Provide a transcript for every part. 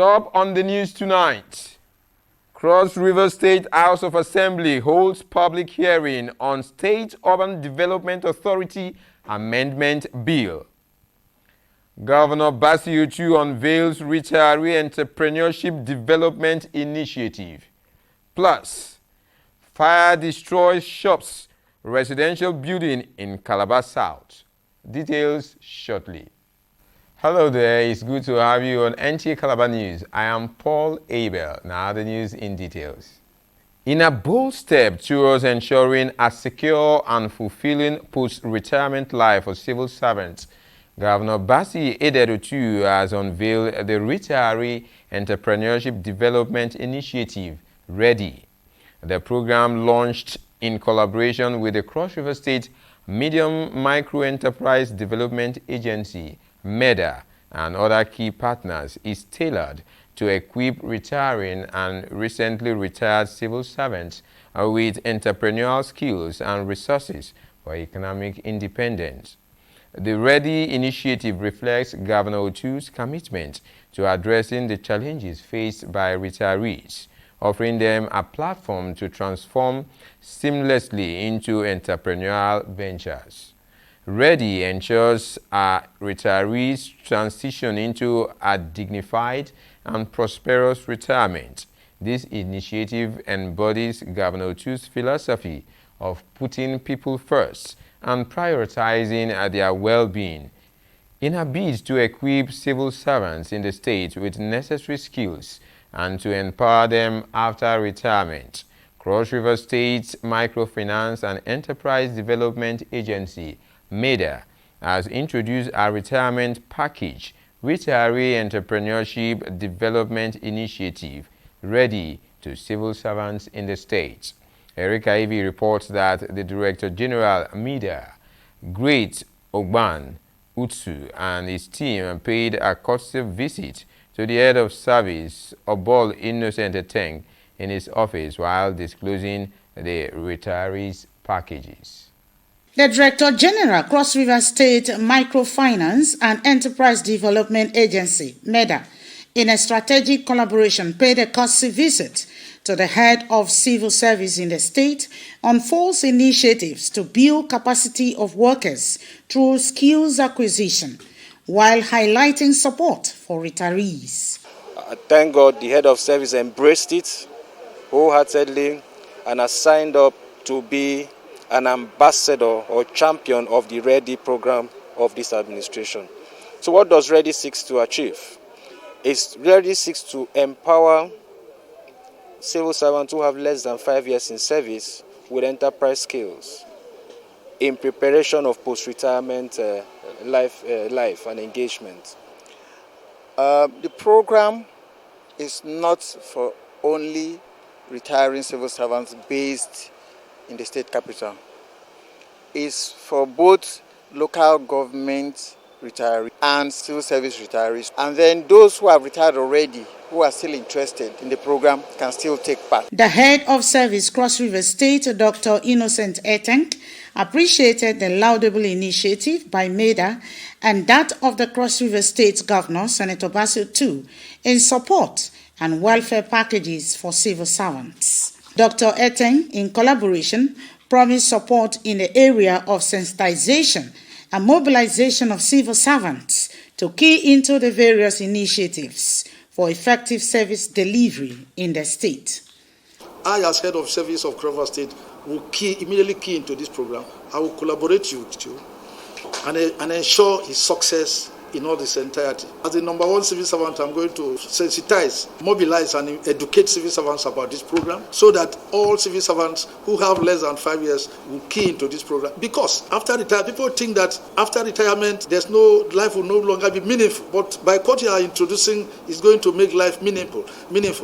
Top on the news tonight. Cross River State House of Assembly holds public hearing on State Urban Development Authority Amendment Bill. Governor Bassey Otu unveils Retiree Entrepreneurship Development Initiative. Plus, fire destroys shops, residential building in Calabar South. Details shortly. Hello there, it's good to have you on Nta Calabar News. I am Paul Abel. Now the news in details. In a bold step towards ensuring a secure and fulfilling post-retirement life for civil servants, Governor Bassey Otu has unveiled the Retiree Entrepreneurship Development Initiative, READY. The program, launched in collaboration with the Cross River State Medium Micro Enterprise Development Agency, MEDA, and other key partners, is tailored to equip retiring and recently retired civil servants with entrepreneurial skills and resources for economic independence. The READY initiative reflects Governor Otu's commitment to addressing the challenges faced by retirees, offering them a platform to transform seamlessly into entrepreneurial ventures. READY ensures retirees transition into a dignified and prosperous retirement. This initiative embodies Governor Otu's philosophy of putting people first and prioritizing their well-being. In a bid to equip civil servants in the state with necessary skills and to empower them after retirement, Cross River State Microfinance and Enterprise Development Agency, MEDA, has introduced a retirement package, Retiree Entrepreneurship Development Initiative, READY, to civil servants in the state. Erica Ivy reports that the Director General, MEDA, Great Ogban Utsu, and his team paid a courtesy visit to the head of service, Obol Innocent Eteng, in his office while disclosing the retirees' packages. The Director General, Cross River State Microfinance and Enterprise Development Agency, MEDA, in a strategic collaboration, paid a courtesy visit to the head of civil service in the state on false initiatives to build capacity of workers through skills acquisition, while highlighting support for retirees. Thank God the head of service embraced it wholeheartedly and has signed up to be an ambassador or champion of the READY program of this administration. So what does READY seeks to achieve? READY seeks to empower civil servants who have less than 5 years in service with enterprise skills in preparation of post-retirement life and engagement. The program is not for only retiring civil servants based in the state capital. It's for both local government retirees and civil service retirees. And then those who have retired already, who are still interested in the program, can still take part. The head of service, Cross River State, Dr. Innocent Eteng, appreciated the laudable initiative by MEDA and that of the Cross River State Governor, Senator Bassey Otu, in support and welfare packages for civil servants. Dr. Eteng, in collaboration, promised support in the area of sensitization and mobilization of civil servants to key into the various initiatives for effective service delivery in the state. I, as head of service of Cross River State, will immediately key into this program. I will collaborate with you and ensure its success in all its entirety. As the number one civil servant, I'm going to sensitize, mobilize, and educate civil servants about this program so that all civil servants who have less than 5 years will key into this program. Because after retirement, people think that after retirement, life will no longer be meaningful. But by what you are introducing is going to make life meaningful.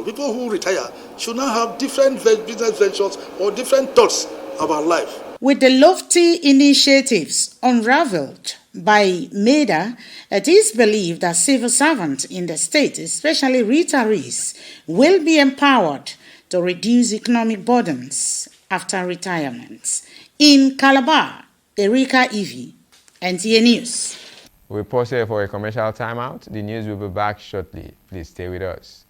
People who retire should now have different business ventures or different thoughts about life. With the lofty initiatives unraveled by MEDA, it is believed that civil servants in the state, especially retirees, will be empowered to reduce economic burdens after retirement. In Calabar, Erica Ivy, NTA News. We'll pause here for a commercial timeout. The news will be back shortly. Please stay with us.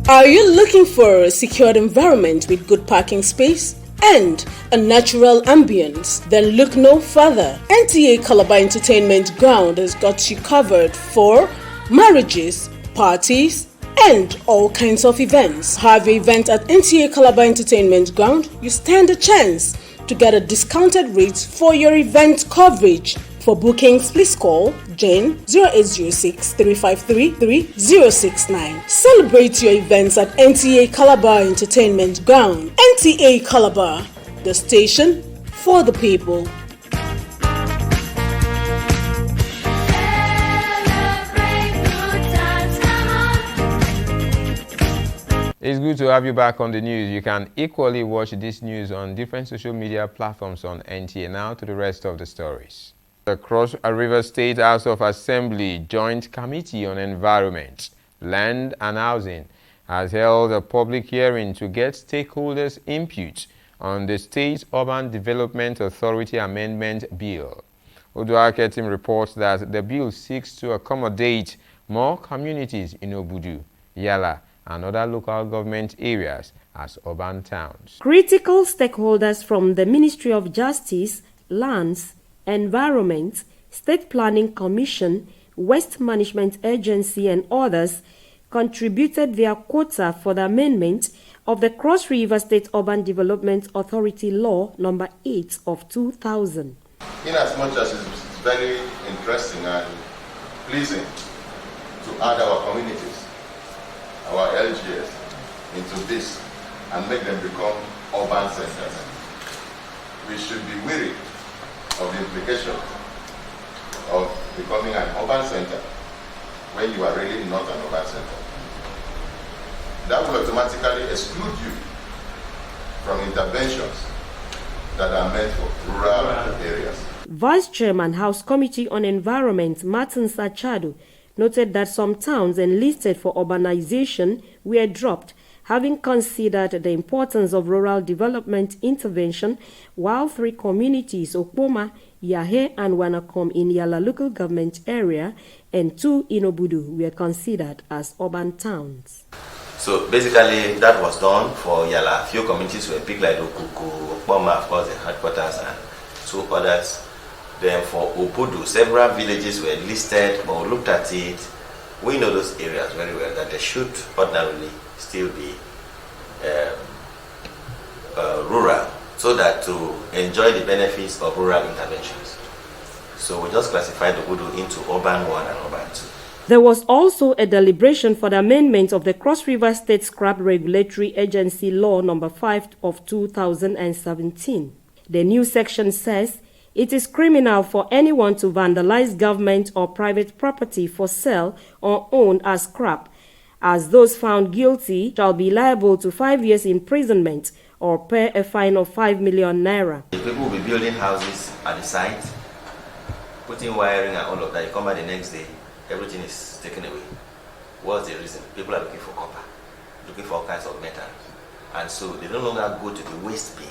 Are you looking for a secured environment with good parking space and a natural ambience? Then look no further. Nta Calabar Entertainment Ground has got you covered for marriages, parties, and all kinds of events. Have your event at Nta Calabar Entertainment Ground, you stand a chance to get a discounted rate for your event coverage. For bookings, please call Jane 0806 353 3069. Celebrate your events at Nta Calabar Entertainment Ground. Nta Calabar, the station for the people. It's good to have you back on the news. You can equally watch this news on different social media platforms on NTA. Now to the rest of the stories. The Cross River State House of Assembly Joint Committee on Environment, Land and Housing has held a public hearing to get stakeholders' input on the State Urban Development Authority Amendment Bill. Oduake team reports that the bill seeks to accommodate more communities in Obudu, Yala, and other local government areas as urban towns. Critical stakeholders from the Ministry of Justice, Lands, Environment, State Planning Commission, Waste Management Agency and others contributed their quota for the amendment of the Cross River State Urban Development Authority Law No. 8 of 2000. In as much as it's very interesting and pleasing to add our communities, our LGS, into this and make them become urban centers, we should be wary of the implication of becoming an urban center when you are really not an urban center. That will automatically exclude you from interventions that are meant for rural areas. Vice Chairman House Committee on Environment Martin Sachado noted that some towns enlisted for urbanization were dropped, having considered the importance of rural development intervention, while 3 communities, Okpoma, Yahe and Wanakom in Yala local government area and 2 in Obudu were considered as urban towns. So basically that was done for Yala. A few communities were picked like Okuku, Okpoma, of course the headquarters, and 2 others. Then for Obudu, several villages were listed or looked at it. We know those areas very well, that they should ordinarily still be rural, so that to enjoy the benefits of rural interventions. So we just classified Obudu into urban 1 and urban 2. There was also a deliberation for the amendment of the Cross River State Scrap Regulatory Agency Law No. 5 of 2017. The new section says it is criminal for anyone to vandalize government or private property for sale or own as scrap, as those found guilty shall be liable to 5 years imprisonment or pay a fine of 5 million naira. People will be building houses at the site, putting wiring and all of that. You come back the next day, everything is taken away. What's the reason? People are looking for copper, looking for all kinds of metals, and so they no longer go to the waste bin.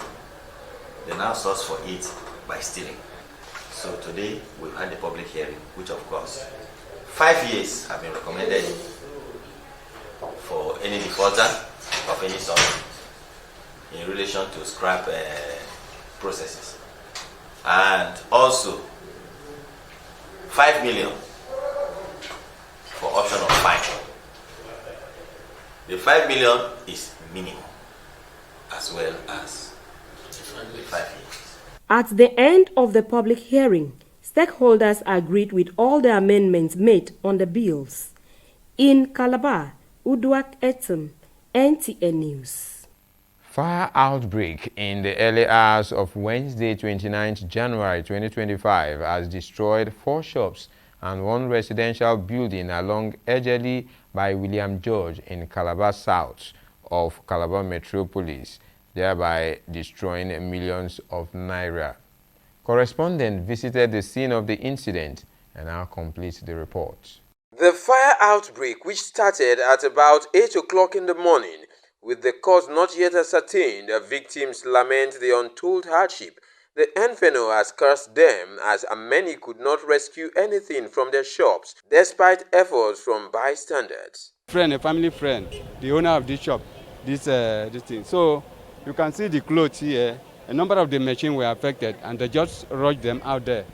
They now source for it by stealing. So today we had the public hearing, which of course 5 years have been recommended for any defaulter of any sort in relation to scrap processes, and also 5 million for option of fine. The 5 million is minimum, as well as the 5 years. At the end of the public hearing, stakeholders agreed with all the amendments made on the bills. In Calabar, Uduak Etem, NTA News. Fire outbreak in the early hours of Wednesday, 29th January 2025 has destroyed 4 shops and 1 residential building along Ejeli by William George in Calabar South of Calabar Metropolis, thereby destroying millions of naira. Correspondent visited the scene of the incident and now completes the report. The fire outbreak, which started at about 8 o'clock in the morning, With the cause not yet ascertained, the victims lament the untold hardship the inferno has cursed them, as many could not rescue anything from their shops despite efforts from bystanders. A family friend, the owner of this shop, this thing. So you can see the clothes here. A number of the machines were affected, and they just rushed them out there.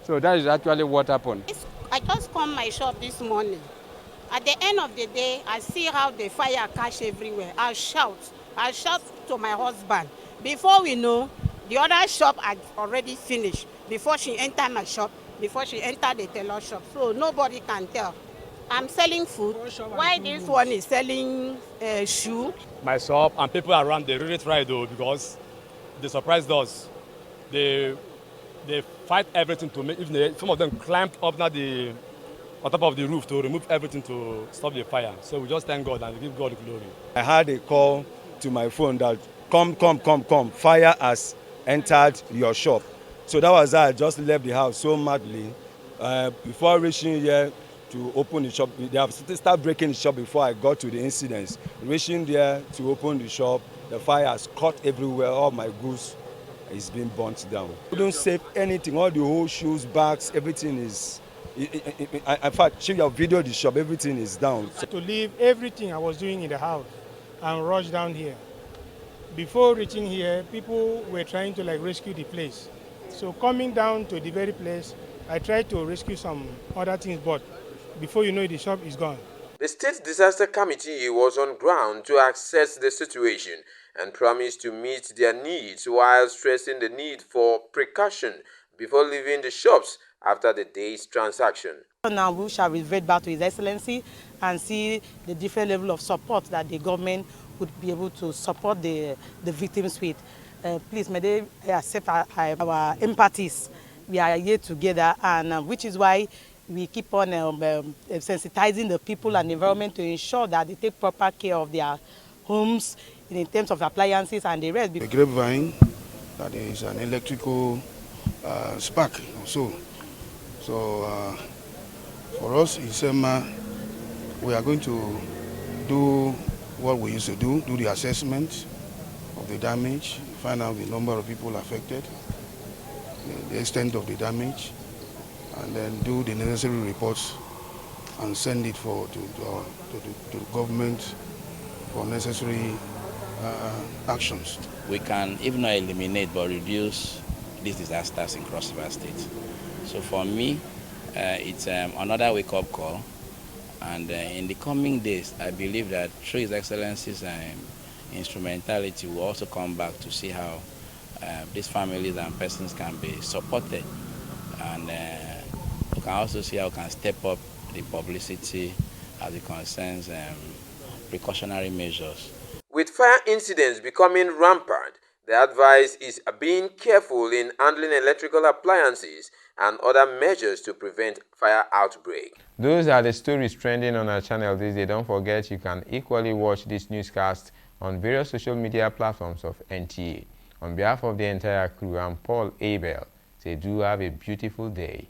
So that is actually what happened. I just come my shop this morning. At the end of the day, I see how the fire catch everywhere. I shout to my husband. Before we know, the other shop had already finished. Before she entered my shop, before she entered the tailor shop. So nobody can tell. I'm selling food. Why this one is selling shoe? My shop and people around, they really try though, because they surprised us. They fight everything to make, even some of them climbed up on top of the roof to remove everything to stop the fire. So we just thank God and give God the glory. I had a call to my phone that come, fire has entered your shop. So that was how I just left the house so madly. Before reaching here to open the shop, they have started breaking the shop before I got to the incidents. Reaching there to open the shop, the fire has caught everywhere, all my goods is being burnt down. We don't save anything, all the whole shoes, bags, everything is, in fact, check your video the shop, everything is down. To leave everything I was doing in the house and rush down here. Before reaching here, people were trying to rescue the place. So coming down to the very place, I tried to rescue some other things, but before you know it, the shop is gone. The State Disaster Committee was on ground to assess the situation and promised to meet their needs while stressing the need for precaution before leaving the shops after the day's transaction. Now we shall revert back to His Excellency and see the different level of support that the government would be able to support the victims with. Please, may they accept our empathies. We are here together, and which is why we keep on sensitizing the people and the environment to ensure that they take proper care of their homes in terms of appliances and the rest. The grapevine, that is an electrical spark also. So for us in SEMA, we are going to do what we used to do the assessment of the damage, find out the number of people affected, the extent of the damage, and then do the necessary reports and send it to the government for necessary actions. We can, if not eliminate, but reduce these disasters in Cross River State. So for me, it's another wake-up call. And in the coming days, I believe that through His Excellency's instrumentality, will also come back to see how these families and persons can be supported. And we can also see how we can step up the publicity as it concerns precautionary measures. With fire incidents becoming rampant, the advice is being careful in handling electrical appliances and other measures to prevent fire outbreak. Those are the stories trending on our channel these days. Don't forget you can equally watch this newscast on various social media platforms of NTA. On behalf of the entire crew, I'm Paul Abel. Say do have a beautiful day.